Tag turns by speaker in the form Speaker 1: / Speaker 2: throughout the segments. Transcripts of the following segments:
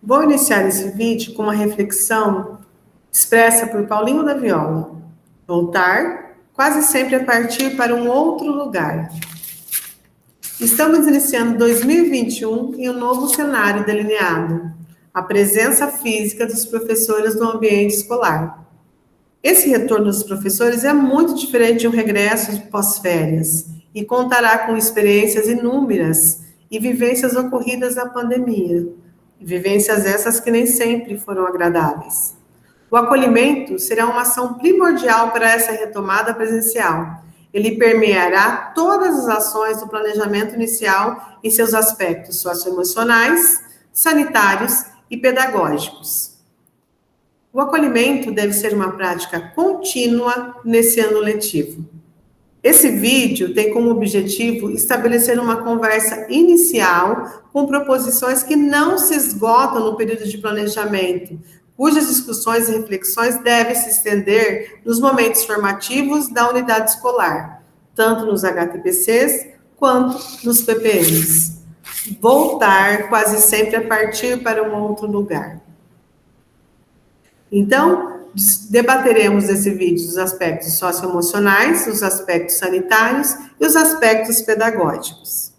Speaker 1: Vou iniciar esse vídeo com uma reflexão expressa por Paulinho da Viola. Voltar, quase sempre a partir para um outro lugar. Estamos iniciando 2021 em um novo cenário delineado, a presença física dos professores no ambiente escolar. Esse retorno dos professores é muito diferente de um regresso pós-férias e contará com experiências inúmeras e vivências ocorridas na pandemia. Vivências essas que nem sempre foram agradáveis. O acolhimento será uma ação primordial para essa retomada presencial. Ele permeará todas as ações do planejamento inicial em seus aspectos socioemocionais, sanitários e pedagógicos. O acolhimento deve ser uma prática contínua nesse ano letivo. Esse vídeo tem como objetivo estabelecer uma conversa inicial com proposições que não se esgotam no período de planejamento, cujas discussões e reflexões devem se estender nos momentos formativos da unidade escolar, tanto nos HTPCs quanto nos PPMs. Voltar quase sempre a partir para um outro lugar. Então, debateremos nesse vídeo os aspectos socioemocionais, os aspectos sanitários e os aspectos pedagógicos.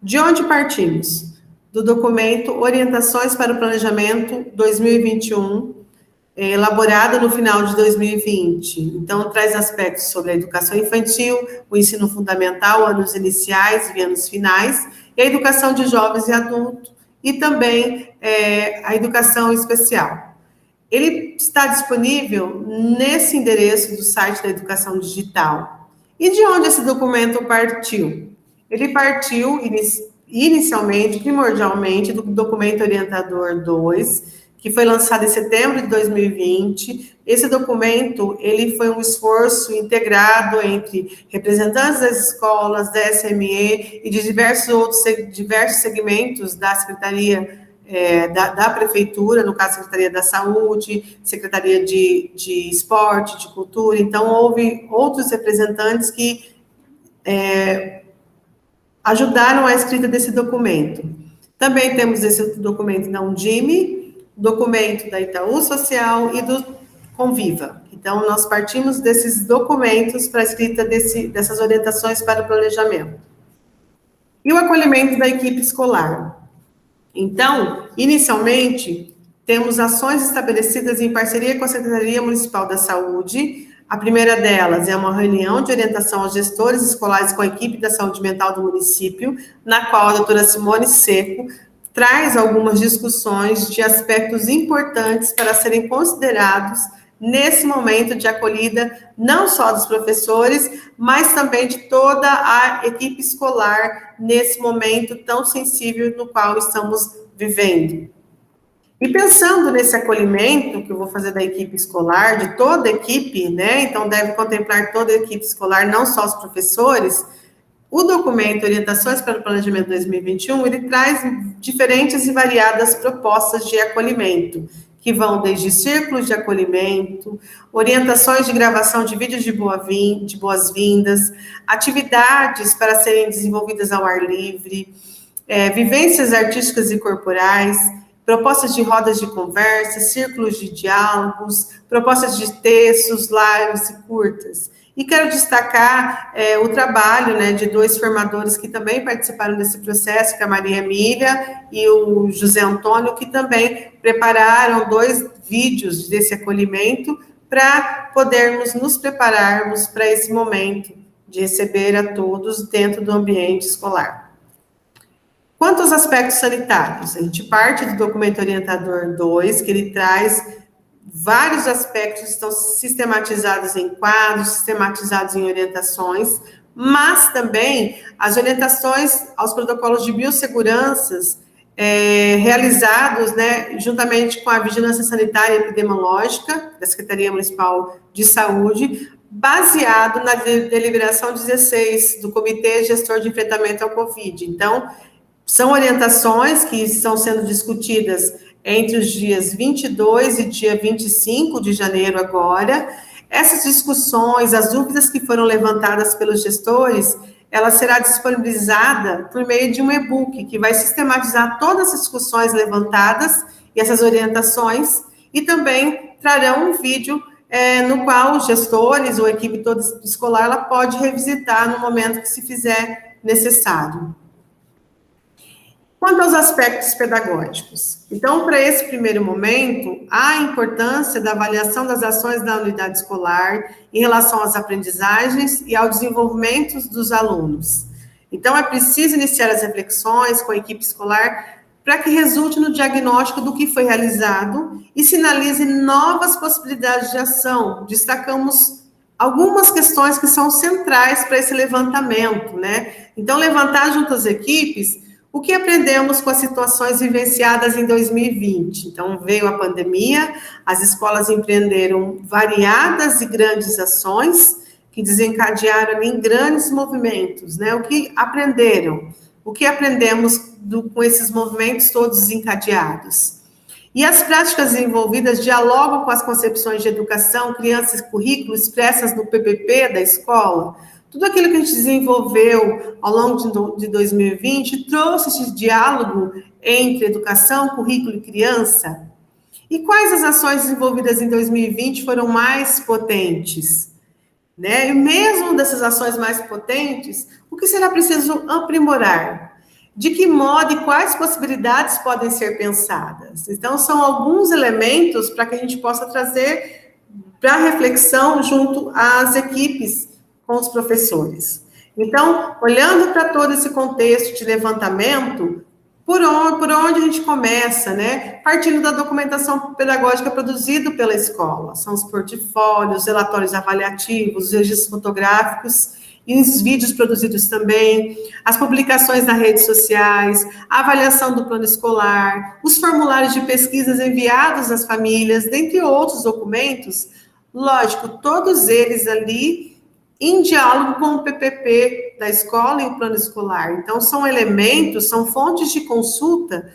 Speaker 1: De onde partimos? Do documento Orientações para o Planejamento 2021, elaborado no final de 2020. Então, traz aspectos sobre a educação infantil, o ensino fundamental, anos iniciais e anos finais, e a educação de jovens e adultos, e também a educação especial. Ele está disponível nesse endereço do site da Educação Digital. E de onde esse documento partiu? Ele partiu inicialmente, primordialmente, do documento Orientador 2, que foi lançado em setembro de 2020. Esse documento, ele foi um esforço integrado entre representantes das escolas, da SME e de diversos segmentos da Secretaria da Prefeitura, no caso, Secretaria da Saúde, Secretaria de Esporte, de Cultura. Então, houve outros representantes que ajudaram a escrita desse documento. Também temos esse documento da Undime, documento da Itaú Social e do Conviva. Então, nós partimos desses documentos para a escrita dessas orientações para o planejamento. E o acolhimento da equipe escolar. Então, inicialmente, temos ações estabelecidas em parceria com a Secretaria Municipal da Saúde. A primeira delas é uma reunião de orientação aos gestores escolares com a equipe da saúde mental do município, na qual a doutora Simone Seco traz algumas discussões de aspectos importantes para serem considerados nesse momento de acolhida, não só dos professores, mas também de toda a equipe escolar, nesse momento tão sensível no qual estamos vivendo. E pensando nesse acolhimento que eu vou fazer da equipe escolar, de toda a equipe, né? Então, deve contemplar toda a equipe escolar, não só os professores. O documento Orientações para o Planejamento 2021, ele traz diferentes e variadas propostas de acolhimento, que vão desde círculos de acolhimento, orientações de gravação de vídeos de boas-vindas, atividades para serem desenvolvidas ao ar livre, vivências artísticas e corporais, propostas de rodas de conversa, círculos de diálogos, propostas de textos, lives e curtas. E quero destacar o trabalho, né, de dois formadores que também participaram desse processo, que é a Maria Emília e o José Antônio, que também prepararam 2 vídeos desse acolhimento para podermos nos prepararmos para esse momento de receber a todos dentro do ambiente escolar. Quanto aos aspectos sanitários, a gente parte do documento Orientador 2, que ele traz vários aspectos que estão sistematizados em quadros, sistematizados em orientações, mas também as orientações aos protocolos de biosseguranças realizados, né, juntamente com a Vigilância Sanitária e Epidemiológica da Secretaria Municipal de Saúde, baseado na deliberação 16 do Comitê Gestor de Enfrentamento ao Covid. Então, são orientações que estão sendo discutidas entre os dias 22 e dia 25 de janeiro agora. Essas discussões, as dúvidas que foram levantadas pelos gestores, ela será disponibilizada por meio de um e-book que vai sistematizar todas as discussões levantadas e essas orientações, e também trarão um vídeo no qual os gestores ou a equipe toda escolar ela pode revisitar no momento que se fizer necessário. Quanto aos aspectos pedagógicos, então, para esse primeiro momento, a importância da avaliação das ações da unidade escolar em relação às aprendizagens e ao desenvolvimento dos alunos. Então, é preciso iniciar as reflexões com a equipe escolar para que resulte no diagnóstico do que foi realizado e sinalize novas possibilidades de ação. Destacamos algumas questões que são centrais para esse levantamento, né? Então, levantar junto às equipes o que aprendemos com as situações vivenciadas em 2020? Então, veio a pandemia, as escolas empreenderam variadas e grandes ações que desencadearam em grandes movimentos, né? O que aprenderam? O que aprendemos com esses movimentos todos desencadeados? E as práticas envolvidas dialogam com as concepções de educação, crianças e currículo expressas no PPP da escola? Tudo aquilo que a gente desenvolveu ao longo de 2020 trouxe esse diálogo entre educação, currículo e criança? E quais as ações desenvolvidas em 2020 foram mais potentes? Né? E mesmo dessas ações mais potentes, o que será preciso aprimorar? De que modo e quais possibilidades podem ser pensadas? Então, são alguns elementos para que a gente possa trazer para reflexão junto às equipes com os professores. Então, olhando para todo esse contexto de levantamento, por onde a gente começa, né? Partindo da documentação pedagógica produzida pela escola. São os portfólios, relatórios avaliativos, os registros fotográficos e os vídeos produzidos também, as publicações nas redes sociais, a avaliação do plano escolar, os formulários de pesquisas enviados às famílias, dentre outros documentos, lógico, todos eles ali em diálogo com o PPP da escola e o plano escolar. Então, são elementos, são fontes de consulta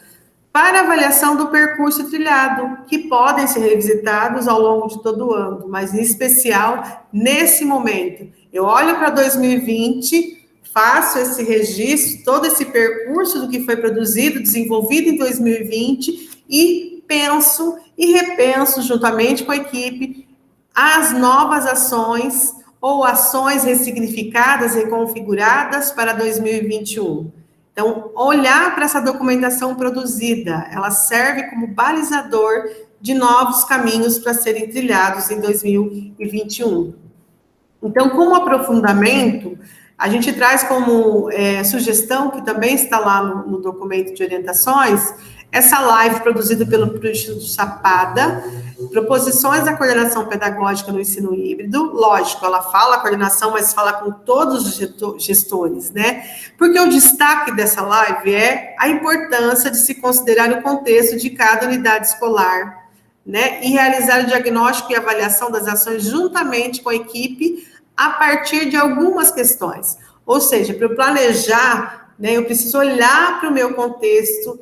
Speaker 1: para avaliação do percurso trilhado, que podem ser revisitados ao longo de todo o ano, mas em especial nesse momento. Eu olho para 2020, faço esse registro, todo esse percurso do que foi produzido, desenvolvido em 2020 e penso e repenso juntamente com a equipe as novas ações ou ações ressignificadas e reconfiguradas para 2021. Então, olhar para essa documentação produzida, ela serve como balizador de novos caminhos para serem trilhados em 2021. Então, como aprofundamento, a gente traz como sugestão, que também está lá no documento de orientações, essa live produzida pelo Instituto Chapada, proposições da coordenação pedagógica no ensino híbrido. Lógico, ela fala a coordenação, mas fala com todos os gestores, né? Porque o destaque dessa live é a importância de se considerar o contexto de cada unidade escolar, né? E realizar o diagnóstico e avaliação das ações juntamente com a equipe a partir de algumas questões. Ou seja, para eu planejar, né, eu preciso olhar para o meu contexto,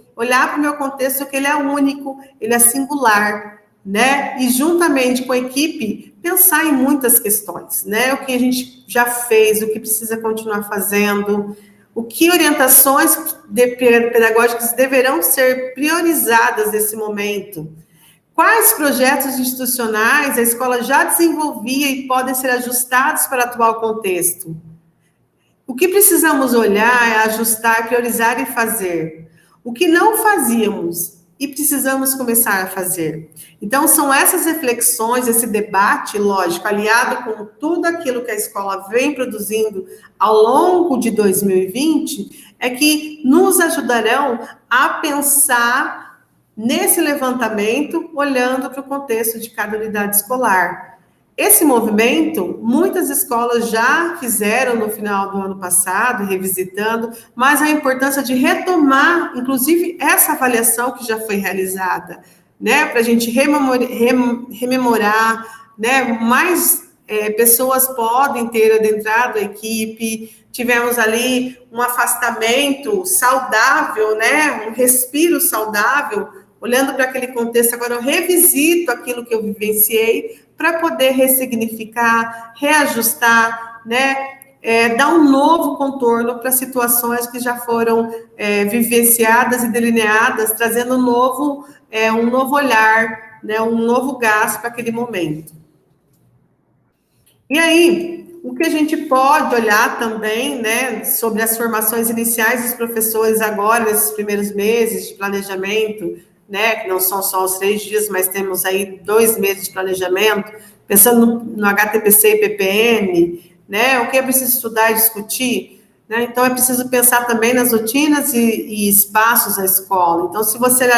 Speaker 1: que ele é único, ele é singular, né? E juntamente com a equipe, pensar em muitas questões, né? O que a gente já fez, o que precisa continuar fazendo, o que orientações pedagógicas deverão ser priorizadas nesse momento. Quais projetos institucionais a escola já desenvolvia e podem ser ajustados para o atual contexto? O que precisamos olhar é ajustar, priorizar e fazer. O que não fazíamos e precisamos começar a fazer. Então, são essas reflexões, esse debate, lógico, aliado com tudo aquilo que a escola vem produzindo ao longo de 2020, é que nos ajudarão a pensar nesse levantamento, olhando para o contexto de cada unidade escolar. Esse movimento, muitas escolas já fizeram no final do ano passado, revisitando, mas a importância de retomar, inclusive, essa avaliação que já foi realizada, né, para a gente rememorar, né, mais pessoas podem ter adentrado a equipe, tivemos ali um afastamento saudável, né, um respiro saudável, olhando para aquele contexto, agora eu revisito aquilo que eu vivenciei para poder ressignificar, reajustar, né, dar um novo contorno para situações que já foram vivenciadas e delineadas, trazendo um novo olhar, né, um novo gás para aquele momento. E aí, o que a gente pode olhar também, né, sobre as formações iniciais dos professores agora, nesses primeiros meses de planejamento, né, que não são só os 3 dias, mas temos aí 2 meses de planejamento, pensando no HTPC e PPN, né, o que é preciso estudar e discutir, né, então é preciso pensar também nas rotinas e espaços da escola. Então, se você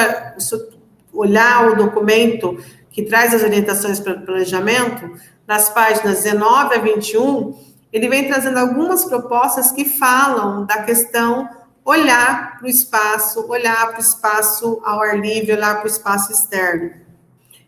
Speaker 1: olhar o documento que traz as orientações para o planejamento, nas páginas 19 a 21, ele vem trazendo algumas propostas que falam da questão olhar para o espaço ao ar livre, olhar para o espaço externo.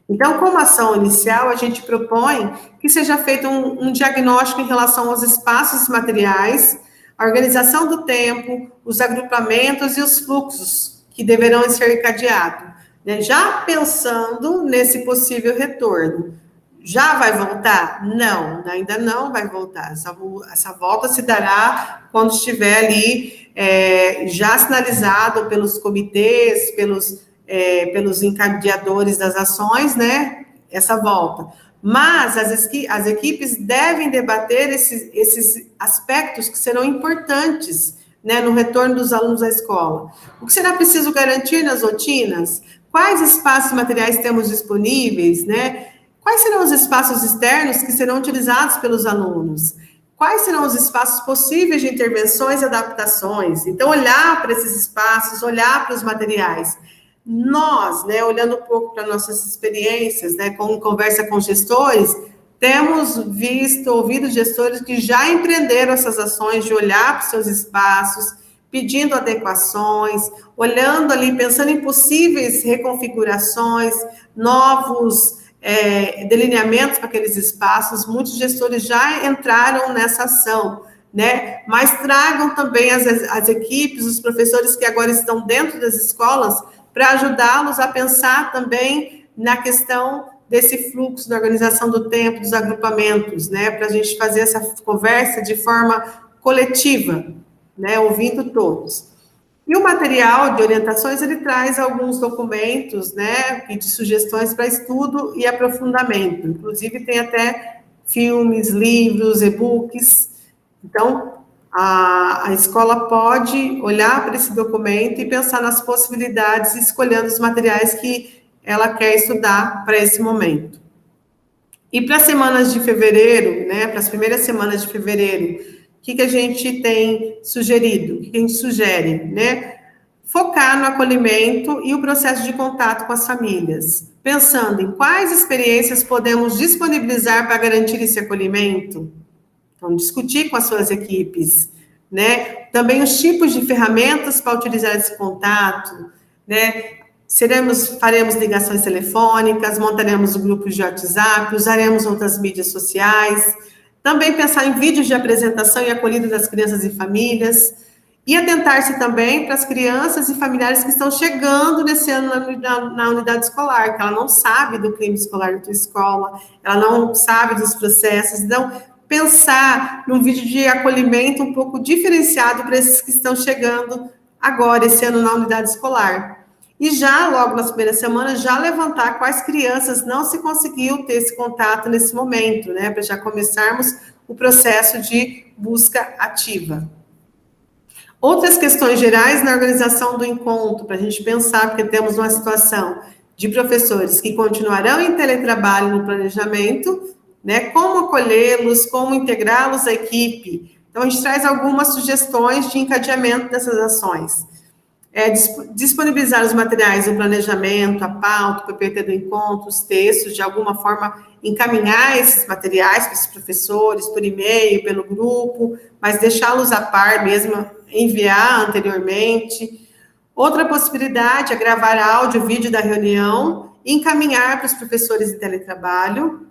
Speaker 1: Então, como ação inicial, a gente propõe que seja feito um diagnóstico em relação aos espaços materiais, a organização do tempo, os agrupamentos e os fluxos que deverão ser encadeados, né? Já pensando nesse possível retorno. Já vai voltar? Não, ainda não vai voltar. Essa volta se dará quando estiver ali já sinalizado pelos comitês, pelos encadeadores das ações, né? Essa volta. Mas as equipes devem debater esses aspectos que serão importantes, né, no retorno dos alunos à escola. O que será preciso garantir nas rotinas? Quais espaços materiais temos disponíveis, né? Quais serão os espaços externos que serão utilizados pelos alunos? Quais serão os espaços possíveis de intervenções e adaptações? Então, olhar para esses espaços, olhar para os materiais. Nós, né, olhando um pouco para nossas experiências, né, com conversa com gestores, temos ouvido gestores que já empreenderam essas ações de olhar para os seus espaços, pedindo adequações, olhando ali, pensando em possíveis reconfigurações, novos delineamentos para aqueles espaços. Muitos gestores já entraram nessa ação, né? Mas tragam também as equipes, os professores que agora estão dentro das escolas, para ajudá-los a pensar também na questão desse fluxo, da organização do tempo, dos agrupamentos, né? Para a gente fazer essa conversa de forma coletiva, né? Ouvindo todos. E o material de orientações, ele traz alguns documentos, né, de sugestões para estudo e aprofundamento. Inclusive, tem até filmes, livros, e-books. Então, a escola pode olhar para esse documento e pensar nas possibilidades, escolhendo os materiais que ela quer estudar para esse momento. E para as semanas de fevereiro, né, para as primeiras semanas de fevereiro, o que a gente tem sugerido? O que a gente sugere, né? Focar no acolhimento e o processo de contato com as famílias, pensando em quais experiências podemos disponibilizar para garantir esse acolhimento. Então, discutir com as suas equipes, né? Também os tipos de ferramentas para utilizar esse contato, né? Faremos ligações telefônicas, montaremos grupos de WhatsApp, usaremos outras mídias sociais. Também pensar em vídeos de apresentação e acolhida das crianças e famílias. E atentar-se também para as crianças e familiares que estão chegando nesse ano na unidade escolar, que ela não sabe do clima escolar da tua escola, ela não sabe dos processos. Então, pensar num vídeo de acolhimento um pouco diferenciado para esses que estão chegando agora, esse ano na unidade escolar. E já, logo nas primeiras semanas, já levantar quais crianças não se conseguiu ter esse contato nesse momento, né? Para já começarmos o processo de busca ativa. Outras questões gerais na organização do encontro, para a gente pensar, porque temos uma situação de professores que continuarão em teletrabalho no planejamento, né? Como acolhê-los, como integrá-los à equipe. Então, a gente traz algumas sugestões de encadeamento dessas ações. Disponibilizar os materiais do planejamento, a pauta, o PPT do encontro, os textos, de alguma forma encaminhar esses materiais para os professores, por e-mail, pelo grupo, mas deixá-los a par mesmo, enviar anteriormente. Outra possibilidade é gravar áudio, vídeo da reunião e encaminhar para os professores de teletrabalho.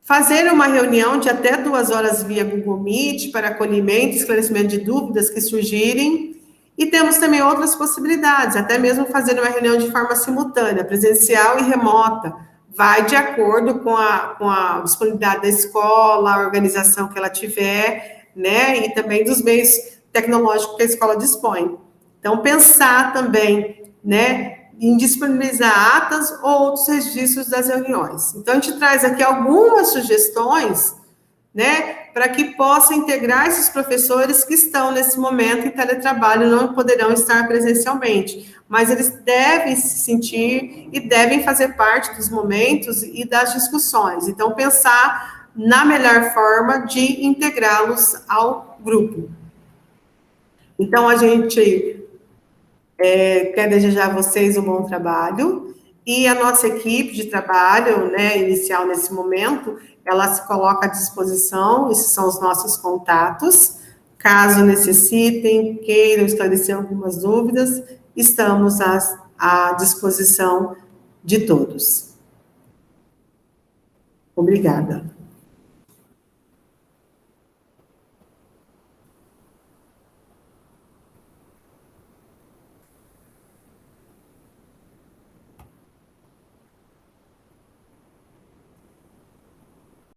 Speaker 1: Fazer uma reunião de até 2 horas via Google Meet para acolhimento e esclarecimento de dúvidas que surgirem. E temos também outras possibilidades, até mesmo fazer uma reunião de forma simultânea, presencial e remota, vai de acordo com a disponibilidade da escola, a organização que ela tiver, né, e também dos meios tecnológicos que a escola dispõe. Então, pensar também, né, em disponibilizar atas ou outros registros das reuniões. Então, a gente traz aqui algumas sugestões, né, para que possa integrar esses professores que estão nesse momento em teletrabalho, não poderão estar presencialmente, mas eles devem se sentir e devem fazer parte dos momentos e das discussões. Então, pensar na melhor forma de integrá-los ao grupo. Então, a gente quer desejar a vocês um bom trabalho e a nossa equipe de trabalho, né, inicial nesse momento, ela se coloca à disposição, esses são os nossos contatos, caso necessitem, queiram esclarecer algumas dúvidas, estamos à disposição de todos. Obrigada.